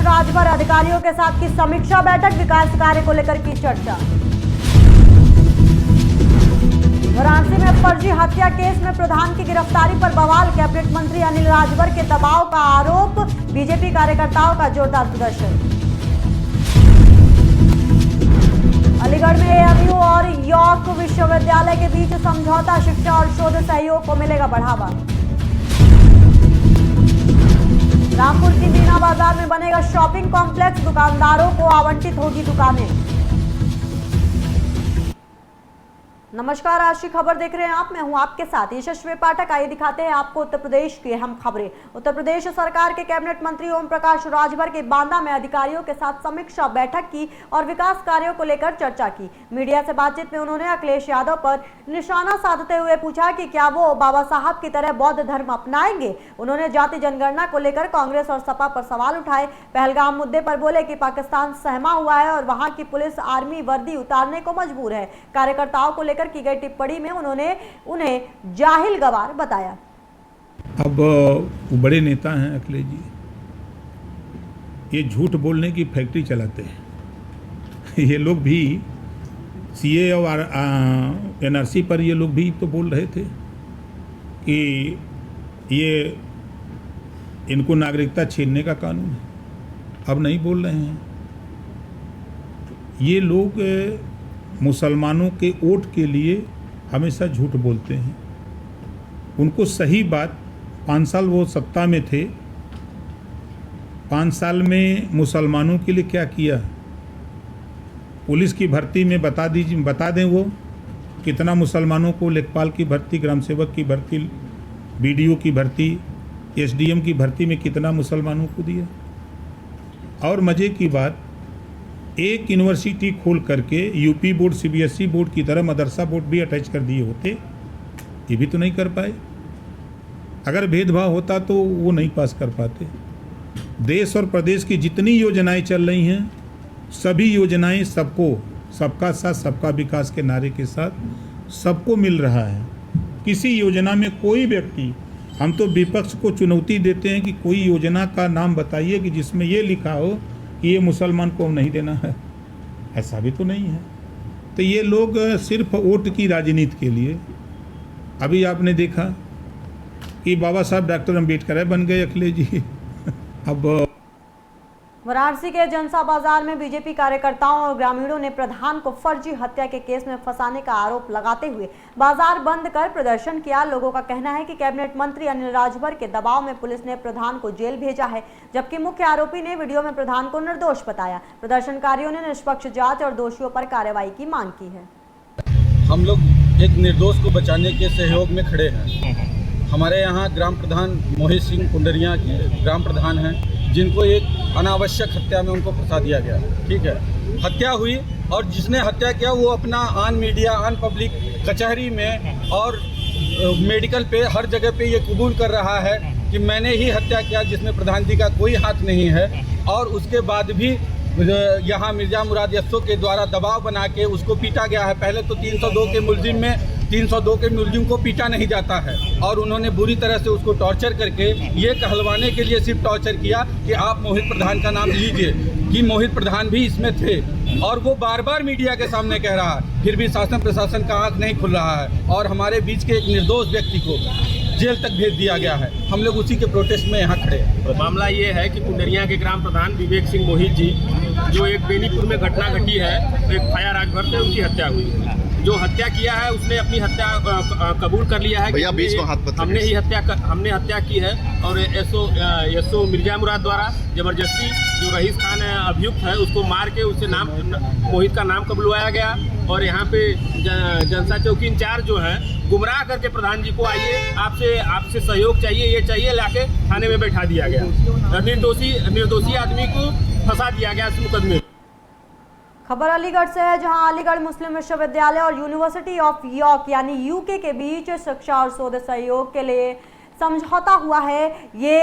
राजभर अधिकारियों के साथ की समीक्षा बैठक, विकास कार्य को लेकर की चर्चा। वाराणसी में फर्जी हत्या केस में प्रधान की गिरफ्तारी पर बवाल, कैबिनेट मंत्री अनिल राजभर के दबाव का आरोप, बीजेपी कार्यकर्ताओं का जोरदार प्रदर्शन। अलीगढ़ में एएमयू और यॉर्क विश्वविद्यालय के बीच समझौता, शिक्षा और शोध सहयोग को मिलेगा बढ़ावा। रामपुर की मीना बाजार में बनेगा शॉपिंग कॉम्प्लेक्स, दुकानदारों को आवंटित होगी दुकानें। नमस्कार, आज की खबर देख रहे हैं आप, मैं हूं आपके साथ यशस्वी पाठक। आइए दिखाते हैं आपको उत्तर प्रदेश की अहम खबरें। उत्तर प्रदेश सरकार के कैबिनेट मंत्री ओम प्रकाश राजभर के बांदा में अधिकारियों के साथ समीक्षा बैठक की और विकास कार्यों को लेकर चर्चा की। मीडिया से बातचीत में उन्होंने अखिलेश यादव पर निशाना साधते हुए पूछा कि क्या वो बाबा साहब की तरह बौद्ध धर्म अपनाएंगे। उन्होंने जाति जनगणना को लेकर कांग्रेस और सपा पर सवाल उठाए। पहलगाम मुद्दे पर बोले कि पाकिस्तान सहमा हुआ है और वहां की पुलिस आर्मी वर्दी उतारने को मजबूर है। कार्यकर्ताओं को लेकर की गई टिप्पणी में उन्होंने उन्हें जाहिल गवार बताया। अब वो बड़े नेता हैं अखिलेश जी, ये झूठ बोलने की फैक्ट्री चलाते हैं। ये लोग भी सीए और एनआरसी पर ये लोग भी तो बोल रहे थे कि ये इनको नागरिकता छीनने का कानून है, अब नहीं बोल रहे हैं। ये लोग मुसलमानों के वोट के लिए हमेशा झूठ बोलते हैं। उनको सही बात, 5 साल वो सत्ता में थे, 5 साल में मुसलमानों के लिए क्या किया, पुलिस की भर्ती में बता दें वो कितना मुसलमानों को, लेखपाल की भर्ती, ग्राम सेवक की भर्ती, बीडीओ की भर्ती, एसडीएम की भर्ती में कितना मुसलमानों को दिया। और मज़े की बात, एक यूनिवर्सिटी खोल करके यूपी बोर्ड सीबीएसई बोर्ड की तरह मदरसा बोर्ड भी अटैच कर दिए होते, ये भी तो नहीं कर पाए। अगर भेदभाव होता तो वो नहीं पास कर पाते। देश और प्रदेश की जितनी योजनाएं चल रही हैं, सभी योजनाएं सबको, सबका साथ सबका विकास के नारे के साथ सबको मिल रहा है। किसी योजना में कोई व्यक्ति, हम तो विपक्ष को चुनौती देते हैं कि कोई योजना का नाम बताइए कि जिसमें ये लिखा हो कि ये मुसलमान को नहीं देना है, ऐसा भी तो नहीं है। तो ये लोग सिर्फ वोट की राजनीति के लिए, अभी आपने देखा कि बाबा साहब डॉक्टर अम्बेडकर बन गए अखिलेश जी। अब वाराणसी के जनसा बाजार में बीजेपी कार्यकर्ताओं और ग्रामीणों ने प्रधान को फर्जी हत्या के केस में फंसाने का आरोप लगाते हुए बाजार बंद कर प्रदर्शन किया। लोगों का कहना है कि कैबिनेट मंत्री अनिल राजभर के दबाव में पुलिस ने प्रधान को जेल भेजा है, जबकि मुख्य आरोपी ने वीडियो में प्रधान को निर्दोष बताया। प्रदर्शनकारियों ने निष्पक्ष जांच और दोषियों पर कार्रवाई की मांग की है। हम लोग एक निर्दोष को बचाने के सहयोग में खड़े हैं। हमारे यहाँ ग्राम प्रधान मोहित सिंह कुंडरिया के ग्राम प्रधान हैं, जिनको एक अनावश्यक हत्या में उनको फंसा दिया गया। ठीक है, हत्या हुई और जिसने हत्या किया वो अपना आन मीडिया, आन पब्लिक, कचहरी में और मेडिकल पे हर जगह पे ये कबूल कर रहा है कि मैंने ही हत्या किया, जिसमें प्रधान जी का कोई हाथ नहीं है। और उसके बाद भी यहाँ मिर्जा मुराद यस्सो के द्वारा दबाव बना के उसको पीटा गया है। पहले तो 302 के मुलजिम को पीटा नहीं जाता है और उन्होंने बुरी तरह से उसको टॉर्चर करके ये कहलवाने के लिए सिर्फ टॉर्चर किया कि आप मोहित प्रधान का नाम लीजिए, कि मोहित प्रधान भी इसमें थे। और वो बार बार मीडिया के सामने कह रहा है, फिर भी शासन प्रशासन का आंख नहीं खुल रहा है और हमारे बीच के एक निर्दोष व्यक्ति को जेल तक भेज दिया गया है। हम लोग उसी के प्रोटेस्ट में यहाँ खड़े हैं। मामला ये है कि कुंडरिया के ग्राम प्रधान विवेक सिंह मोहित जी, जो एक बेनीपुर में घटना घटी है, एक फाया राजभर से उनकी हत्या हुई है। जो हत्या किया है उसने अपनी हत्या कबूल कर लिया है कि हमने हत्या की है। और एसओ मिर्जा मुराद द्वारा जबरदस्ती जो रईस खान अभियुक्त है उसको मार के उससे नाम मोहित का नाम कबुलवाया गया। और यहाँ पे जनता चौकी इंचार्ज जो है गुमराह करके प्रधान जी को आइए आपसे सहयोग चाहिए, ये चाहिए, लाके थाने में बैठा दिया गया। निर्दोषी आदमी को फंसा दिया गया इस मुकदमे। खबर अलीगढ़ से है, जहां अलीगढ़ मुस्लिम विश्वविद्यालय और यूनिवर्सिटी ऑफ यॉर्क यानी यूके के बीच शिक्षा और शोध सहयोग के लिए समझौता हुआ है। ये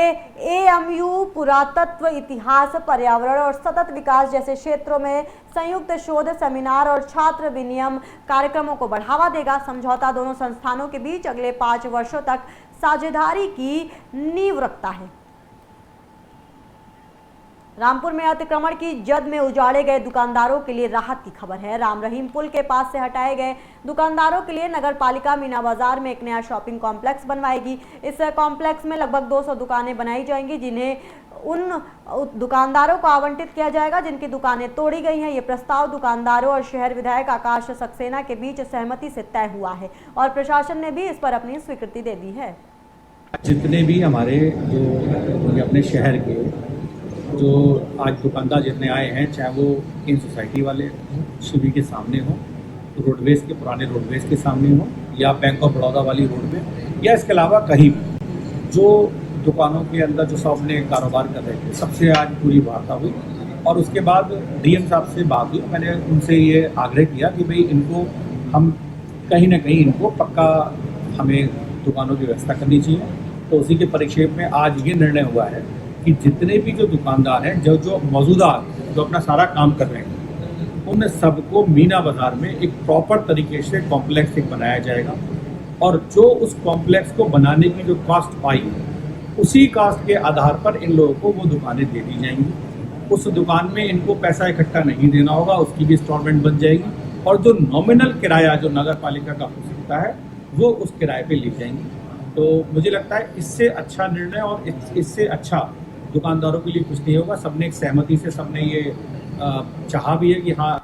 एएमयू पुरातत्व, इतिहास, पर्यावरण और सतत विकास जैसे क्षेत्रों में संयुक्त शोध, सेमिनार और छात्र विनिमय कार्यक्रमों को बढ़ावा देगा। समझौता दोनों संस्थानों के बीच अगले 5 वर्षों तक साझेदारी की नींव रखता है। रामपुर में अतिक्रमण की जद में उजाड़े गए दुकानदारों के लिए राहत की खबर है। राम रहीम पुल के पास से हटाए गए दुकानदारों के लिए नगर पालिका मीना बाजार में एक नया शॉपिंग कॉम्प्लेक्स बनवाएगी। इस कॉम्प्लेक्स में लगभग 200 दुकानें बनाई जाएंगी, जिन्हें उन दुकानदारों को आवंटित किया जाएगा जिनकी दुकानें तोड़ी गई हैं। ये प्रस्ताव दुकानदारों और शहर विधायक आकाश सक्सेना के बीच सहमति से तय हुआ है और प्रशासन ने भी इस पर अपनी स्वीकृति दे दी है। जितने भी हमारे जो अपने शहर के जो आज दुकानदार जितने आए हैं, चाहे वो इन सोसाइटी वाले शिवी के सामने हो, रोडवेज के पुराने रोडवेज के सामने हो, या बैंक ऑफ बड़ौदा वाली रोड में, या इसके अलावा कहीं भी जो दुकानों के अंदर जो सब अपने कारोबार कर रहे थे, सबसे आज पूरी वार्ता हुई। और उसके बाद डीएम साहब से बात हुई। मैंने उनसे ये आग्रह किया कि भाई इनको हम कहीं ना कहीं इनको पक्का हमें दुकानों की व्यवस्था करनी चाहिए। तो उसी के परिक्षेप में आज ये निर्णय हुआ है कि जितने भी जो दुकानदार हैं जो मौजूदा जो अपना सारा काम कर रहे हैं, उन सबको मीना बाजार में एक प्रॉपर तरीके से कॉम्प्लेक्स एक बनाया जाएगा और जो उस कॉम्प्लेक्स को बनाने की जो कॉस्ट आई, उसी कास्ट के आधार पर इन लोगों को वो दुकानें दे दी जाएंगी। उस दुकान में इनको पैसा इकट्ठा नहीं देना होगा, उसकी भी इंस्टॉलमेंट बन जाएगी और जो नॉमिनल किराया जो नगर पालिका का हो सकता है वो उस किराए पे ली जाएंगी। तो मुझे लगता है इससे अच्छा निर्णय और इससे अच्छा दुकानदारों के लिए कुछ नहीं होगा। सबने एक सहमति से सबने ये चाहा भी है कि हाँ।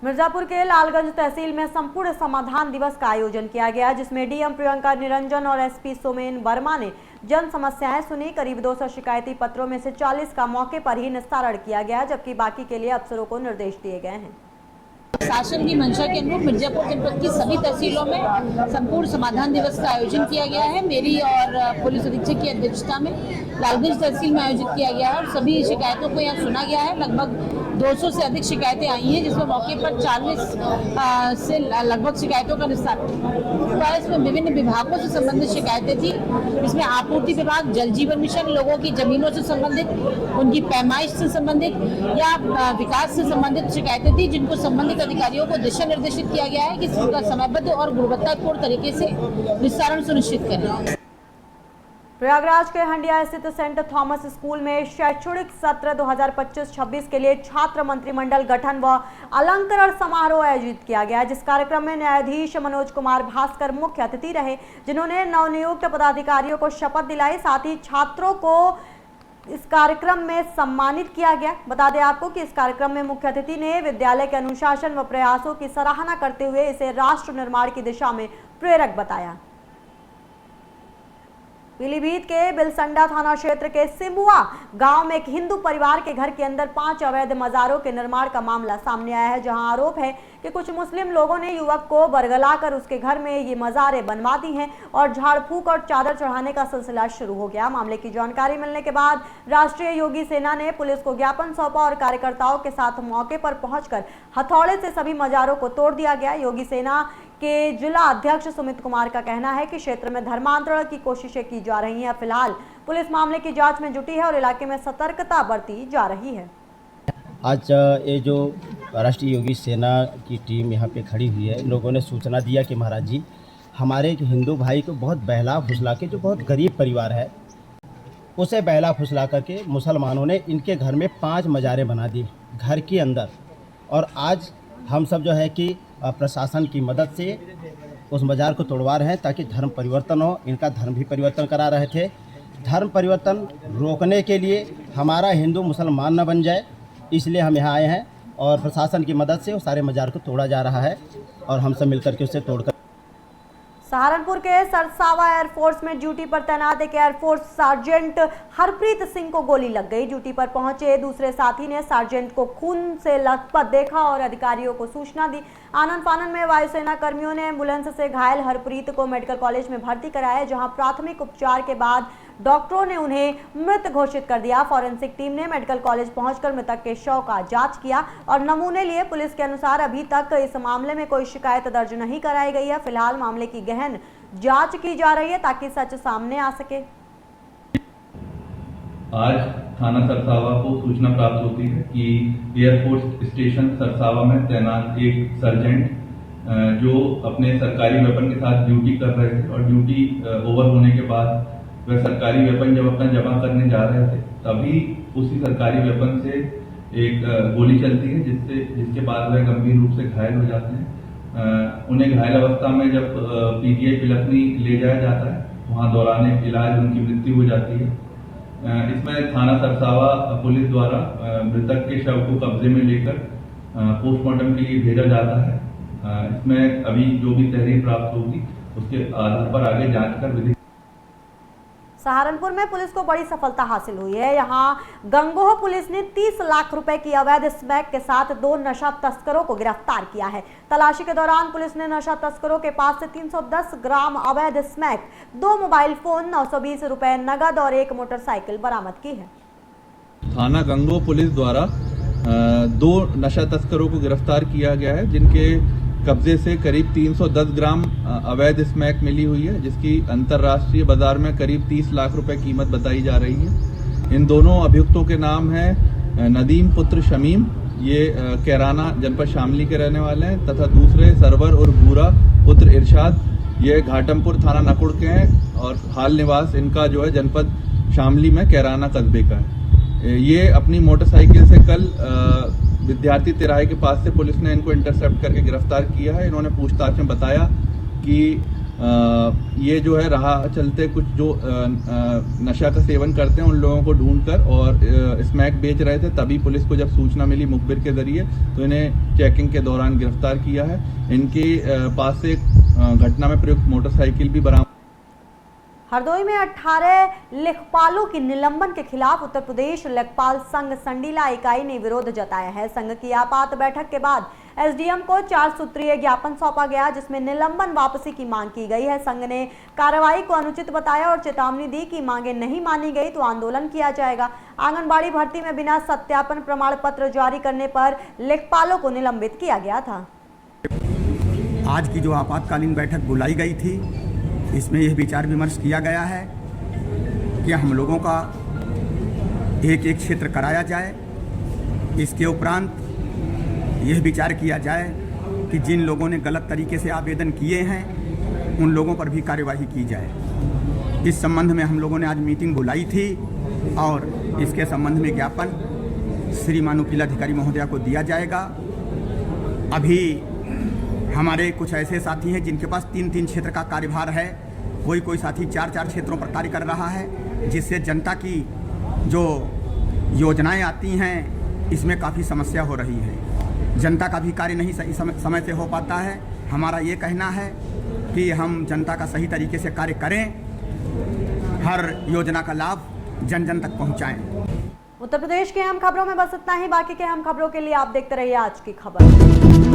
मिर्जापुर के लालगंज तहसील में संपूर्ण समाधान दिवस का आयोजन किया गया, जिसमें डीएम प्रियंका निरंजन और एसपी सोमेन वर्मा ने जन समस्याएं सुनी। करीब 200 शिकायती पत्रों में से 40 का मौके पर ही निस्तारण किया गया, जबकि बाकी के लिए अफसरों को निर्देश दिए गए हैं। शासन की मंशा के अनुरूप मिर्जापुर जनपद की सभी तहसीलों में संपूर्ण समाधान दिवस का आयोजन किया गया है। मेरी और पुलिस अधीक्षक की अध्यक्षता में लालगंज तहसील में आयोजित किया गया है और सभी शिकायतों को यहाँ सुना गया है। लगभग 200 से अधिक शिकायतें आई हैं, जिसमें मौके पर 40 से लगभग शिकायतों का निस्तारण हुआ। इसमें विभिन्न विभागों से संबंधित शिकायतें थी। इसमें आपूर्ति विभाग, जल जीवन मिशन, लोगों की जमीनों से संबंधित, उनकी पैमाइश से संबंधित या विकास से संबंधित शिकायतें थी, जिनको संबंधित अधिकारियों को दिशा निर्देशित किया गया है कि इसका समयबद्ध और गुणवत्तापूर्ण तरीके से निस्तारण सुनिश्चित करें। प्रयागराज के हंडिया स्थित सेंट थॉमस स्कूल में शैक्षणिक सत्र 2025-26 के लिए छात्र मंत्रिमंडल गठन व अलंकरण समारोह आयोजित किया गया, जिस कार्यक्रम में न्यायाधीश मनोज कुमार भास्कर मुख्य अतिथि रहे, जिन्होंने नवनियुक्त पदाधिकारियों को शपथ दिलाई। साथ ही छात्रों को इस कार्यक्रम में सम्मानित किया गया। बता दें आपको कि इस कार्यक्रम में मुख्य अतिथि ने विद्यालय के अनुशासन व प्रयासों की सराहना करते हुए इसे राष्ट्र निर्माण की दिशा में प्रेरक बताया। पीलीभीत के बिलसंडा थाना क्षेत्र के सिमुआ गांव में एक हिंदू परिवार के घर के अंदर 5 अवैध मज़ारों के निर्माण का मामला सामने आया है, जहां आरोप है कि कुछ मुस्लिम लोगों ने युवक को बरगलाकर उसके घर में ये मज़ारें बनवा दी हैं और झाड़ फूक और चादर चढ़ाने का सिलसिला शुरू हो गया। मामले की जानकारी मिलने के बाद राष्ट्रीय योगी सेना ने पुलिस को ज्ञापन सौंपा और कार्यकर्ताओं के साथ मौके पर पहुंचकर हथौड़े से सभी मज़ारों को तोड़ दिया गया। योगी सेना के जिला अध्यक्ष सुमित कुमार का कहना है कि क्षेत्र में धर्मांतरण की कोशिशें की जा रही हैं। फिलहाल पुलिस मामले की जांच में जुटी है और इलाके में सतर्कता बरती जा रही है। आज ये जो राष्ट्रीय योगी सेना की टीम यहाँ पे खड़ी हुई है, लोगों ने सूचना दिया कि महाराज जी हमारे एक हिंदू भाई को बहुत बहला फुसला के, जो बहुत गरीब परिवार है, उसे बहला फुसला करके मुसलमानों ने इनके घर में 5 मज़ारें बना दी घर के अंदर। और आज हम सब जो है कि प्रशासन की मदद से उस मज़ार को तोड़वा रहे हैं ताकि धर्म परिवर्तन हो। इनका धर्म भी परिवर्तन करा रहे थे। धर्म परिवर्तन रोकने के लिए हमारा हिंदू मुसलमान न बन जाए, इसलिए हम यहाँ आए हैं और प्रशासन की मदद से वो सारे मज़ार को तोड़ा जा रहा है और हम सब मिलकर के उसे तोड़कर। सहारनपुर के सरसावा एयरफोर्स में ड्यूटी पर तैनात एक एयरफोर्स सार्जेंट हरप्रीत सिंह को गोली लग गई। ड्यूटी पर पहुंचे दूसरे साथी ने सार्जेंट को खून से लथपथ देखा और अधिकारियों को सूचना दी। आनन फानन में वायुसेना कर्मियों ने एम्बुलेंस से घायल हरप्रीत को मेडिकल कॉलेज में भर्ती कराया, जहां प्राथमिक उपचार के बाद डॉक्टरों ने उन्हें मृत घोषित कर दिया। फॉरेंसिक टीम ने मेडिकल कॉलेज पहुंचकर मृतक के शव का जांच किया और नमूने लिए। पुलिस के अनुसार अभी तक इस मामले में कोई शिकायत दर्ज नहीं कराई गई है। फिलहाल मामले की गहन जांच की जा रही है ताकि सच सामने आ सके। आज थाना सरसावा को सूचना प्राप्त होती है कि एयरफोर्स स्टेशन सरसावा में तैनात एक सर्जेंट जो अपने सरकारी वेपन के साथ ड्यूटी कर रहे थे और ड्यूटी ओवर होने के बाद वह सरकारी वेपन जब अपना जमा करने जा रहे थे, तभी उसी सरकारी वेपन से एक गोली चलती है जिसके बाद वह गंभीर रूप से घायल हो जाते हैं। उन्हें घायल अवस्था में जब पीजीआई पिलखनी ले जाया जाता है, वहाँ दौरान इलाज उनकी मृत्यु हो जाती है। इसमें थाना सरसावा पुलिस द्वारा मृतक के शव को कब्जे में लेकर पोस्टमार्टम के लिए भेजा जाता है। इसमें अभी जो भी तहरीर प्राप्त होगी उसके आधार पर आगे जांच कर विधि। सहारनपुर में पुलिस को बड़ी सफलता हासिल हुई है। यहां गंगोह पुलिस ने 30 लाख रुपए की अवैध स्मैक के साथ 2 नशा तस्करों को गिरफ्तार किया है। तलाशी के दौरान पुलिस ने नशा तस्करों के पास से 310 ग्राम अवैध स्मैक, 2 मोबाइल फोन, 920 रुपए नगद और 1 मोटरसाइकिल बरामद की है। थाना गंगोह पुलिस द्वारा 2 नशा तस्करों को गिरफ्तार किया गया है, जिनके कब्जे से करीब 310 ग्राम अवैध स्मैक मिली हुई है, जिसकी अंतर्राष्ट्रीय बाजार में करीब 30 लाख रुपए कीमत बताई जा रही है। इन दोनों अभियुक्तों के नाम हैं नदीम पुत्र शमीम, ये कैराना जनपद शामली के रहने वाले हैं, तथा दूसरे सरवर और भूरा पुत्र इरशाद, ये घाटमपुर थाना नकुड़ के हैं और हाल निवास इनका जो है जनपद शामली में कैराना कस्बे का है। ये अपनी मोटरसाइकिल से कल विद्यार्थी तिराहे के पास से पुलिस ने इनको इंटरसेप्ट करके गिरफ्तार किया है। इन्होंने पूछताछ में बताया कि ये जो है राह चलते कुछ जो नशा का सेवन करते हैं उन लोगों को ढूंढकर और स्मैक बेच रहे थे, तभी पुलिस को जब सूचना मिली मुखबिर के जरिए तो इन्हें चेकिंग के दौरान गिरफ्तार किया है। इनके पास से घटना में प्रयुक्त मोटरसाइकिल भी बरामद। हरदोई में 18 लेखपालों की निलंबन के खिलाफ उत्तर प्रदेश लेखपाल संघ संडीला इकाई ने विरोध जताया है। संघ की आपात बैठक के बाद एसडीएम को 4 सूत्रीय ज्ञापन सौंपा गया, जिसमें निलंबन वापसी की मांग की गई है। संघ ने कार्रवाई को अनुचित बताया और चेतावनी दी कि मांगे नहीं मानी गई तो आंदोलन किया जाएगा। आंगनबाड़ी भर्ती में बिना सत्यापन प्रमाण पत्र जारी करने पर लेखपालों को निलंबित किया गया था। आज की जो आपातकालीन बैठक बुलाई गई थी, इसमें यह विचार विमर्श किया गया है कि हम लोगों का एक एक क्षेत्र कराया जाए। इसके उपरांत यह विचार किया जाए कि जिन लोगों ने गलत तरीके से आवेदन किए हैं उन लोगों पर भी कार्यवाही की जाए। इस संबंध में हम लोगों ने आज मीटिंग बुलाई थी और इसके संबंध में ज्ञापन श्री माननीय जिलाधिकारी महोदया को दिया जाएगा। अभी हमारे कुछ ऐसे साथी हैं जिनके पास 3-3 क्षेत्र का कार्यभार है, कोई साथी 4-4 क्षेत्रों पर कार्य कर रहा है, जिससे जनता की जो योजनाएं आती हैं इसमें काफ़ी समस्या हो रही है। जनता का भी कार्य नहीं सही समय से हो पाता है। हमारा ये कहना है कि हम जनता का सही तरीके से कार्य करें, हर योजना का लाभ जन जन तक पहुँचाएँ। उत्तर प्रदेश के अहम खबरों में बस इतना ही। बाकी के अहम खबरों के लिए आप देखते रहिए आज की खबर।